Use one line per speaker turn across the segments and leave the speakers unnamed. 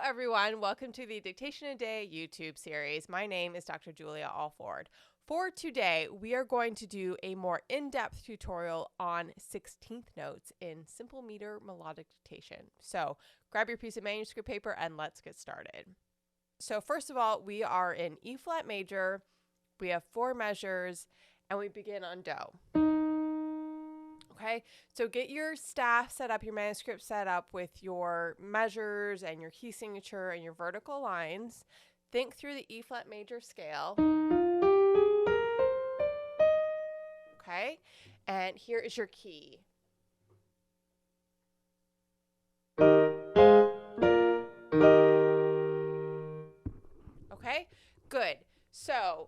everyone. Welcome to the Dictation a Day YouTube series. My name is Dr. Julia Alford. For today, we are going to do a more in-depth tutorial on 16th notes in simple meter melodic dictation. So grab your piece of manuscript paper and let's get started. So first of all, we are in E flat major. We have 4 measures and we begin on Do. Okay, so get your staff set up, your manuscript set up with your measures and your key signature and your vertical lines. Think through the E flat major scale. Okay, and here is your key. Okay, good. So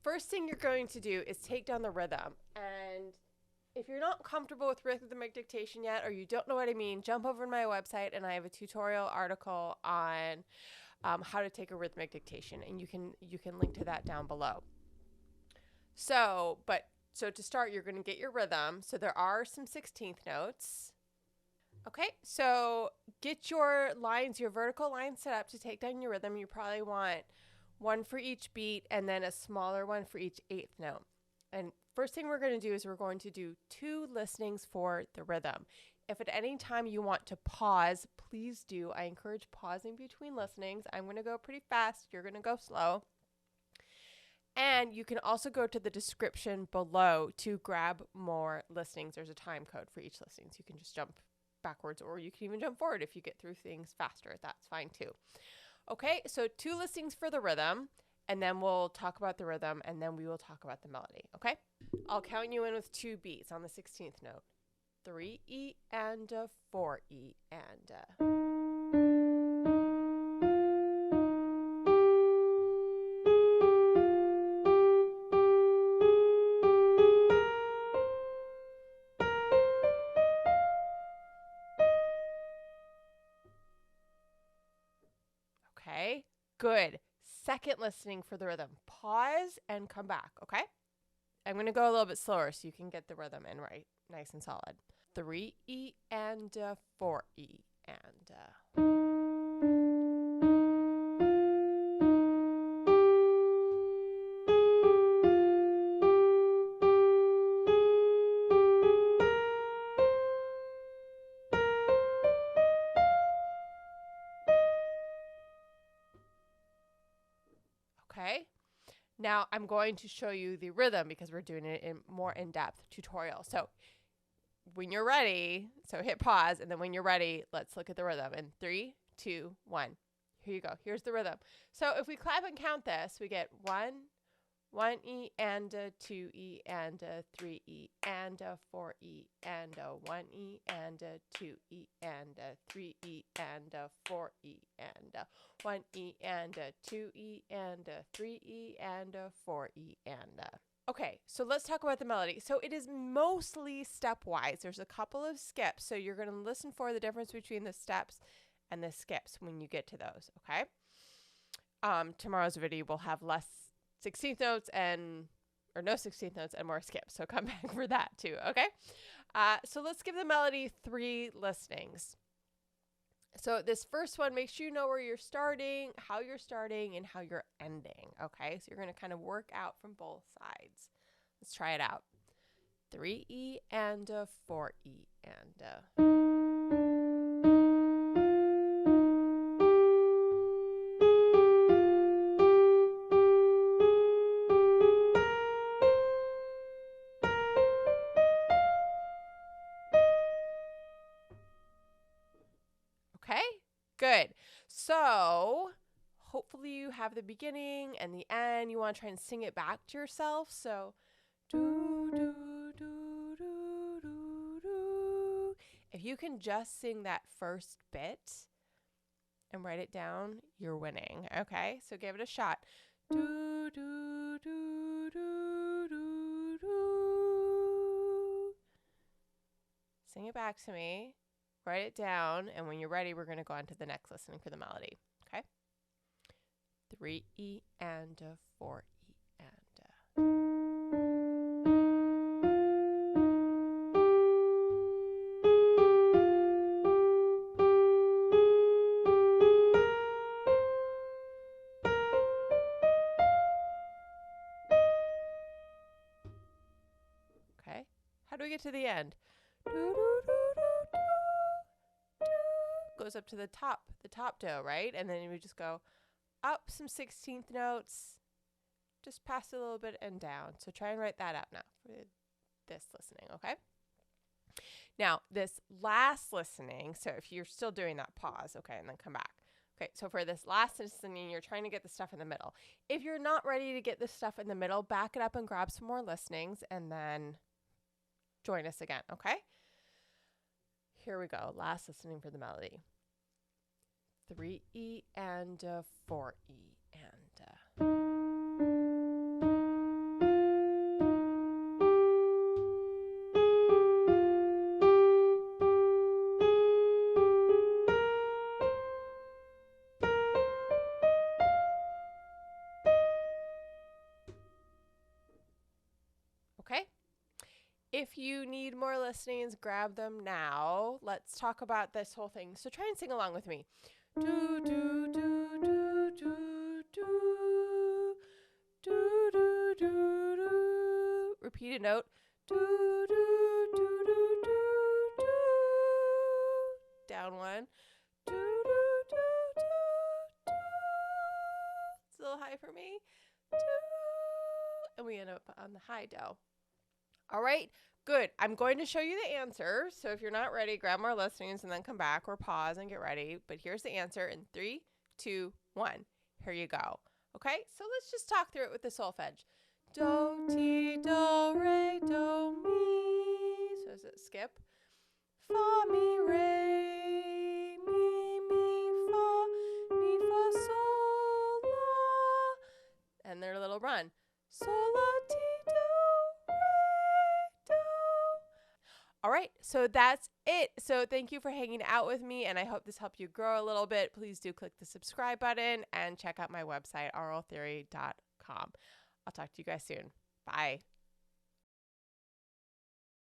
first thing you're going to do is take down the rhythm. And if you're not comfortable with rhythmic dictation yet, or you don't know what I mean, jump over to my website and I have a tutorial article on how to take a rhythmic dictation, and you can link to that down below. So to start, you're going to get your rhythm. So there are some 16th notes. Okay, so get your lines, your vertical lines set up to take down your rhythm. You probably want one for each beat and then a smaller one for each 8th note. And first thing we're going to do is we're going to do 2 listenings for the rhythm. If at any time you want to pause, please do. I encourage pausing between listenings. I'm going to go pretty fast. You're going to go slow. And you can also go to the description below to grab more listenings. There's a time code for each listening, so you can just jump backwards, or you can even jump forward if you get through things faster. That's fine too. Okay, so 2 listenings for the rhythm. And then we'll talk about the rhythm, and then we will talk about the melody, okay? I'll count you in with 2 beats on the 16th note. 3E and a 4E and a. Okay, good. Second listening for the rhythm. Pause and come back, okay? I'm going to go a little bit slower so you can get the rhythm in right, nice and solid. 3E and 4E and. Okay. Now I'm going to show you the rhythm because we're doing it in more in-depth tutorial. So when you're ready, so hit pause, and then when you're ready, let's look at the rhythm in 3, 2, 1. Here you go. Here's the rhythm. So if we clap and count this, we get 1E and a 2E and a 3E and a 4E and a 1E and a 2E and a 3E and a 4E and a 1E and a 2E and a 3E and a 4E and a. Okay, so let's talk about the melody. So it is mostly stepwise. There's a couple of skips, so you're going to listen for the difference between the steps and the skips when you get to those, okay? Tomorrow's video will have less 16th notes or no 16th notes and more skips, so come back for that too, okay? So let's give the melody 3 listenings. So this first one, make sure you know where you're starting, and how you're ending, okay? So you're going to kind of work out from both sides. Let's try it out. 3E and a 4E and a. Okay, good. So hopefully you have the beginning and the end. You want to try and sing it back to yourself. So do, do, do, do, do, do. If you can just sing that first bit and write it down, you're winning. Okay, so give it a shot. Do, do, do, do, do, do. Sing it back to me. Write it down, and when you're ready, we're going to go on to the next listening for the melody. Okay? 3E and a 4E and a. we get to the end. Do, do, do, do, do, do. Goes up to the top do, right? And then we just go up some 16th notes, just past a little bit and down. So try and write that out now for this listening, okay? Now, this last listening, so if you're still doing that, pause, okay, and then come back. Okay, so for this last listening, you're trying to get the stuff in the middle. If you're not ready to get the stuff in the middle, back it up and grab some more listenings and then join us again, okay? Here we go. Last listening for the melody. 3E and 4E and okay? If you need more listenings, grab them now. Let's talk about this whole thing. So try and sing along with me. Do, do, do, do, do, do, do, do, do, do. Repeat a note. Do, do, do, do, do, do. Down one. Do, do, do, do, do. It's a little high for me. Do. And we end up on the high do. All right, good. I'm going to show you the answer. So if you're not ready, grab more listenings and then come back or pause and get ready. But here's the answer in 3, 2, 1. Here you go. Okay, so let's just talk through it with the solfege. Do, ti, do, re, do, mi. So does it skip? Fa, mi, re, mi, fa, sol, la. And their little run. Sol, la, ti, do. All right, so that's it. So thank you for hanging out with me, and I hope this helped you grow a little bit. Please do click the subscribe button and check out my website, auraltheory.com. I'll talk to you guys soon. Bye.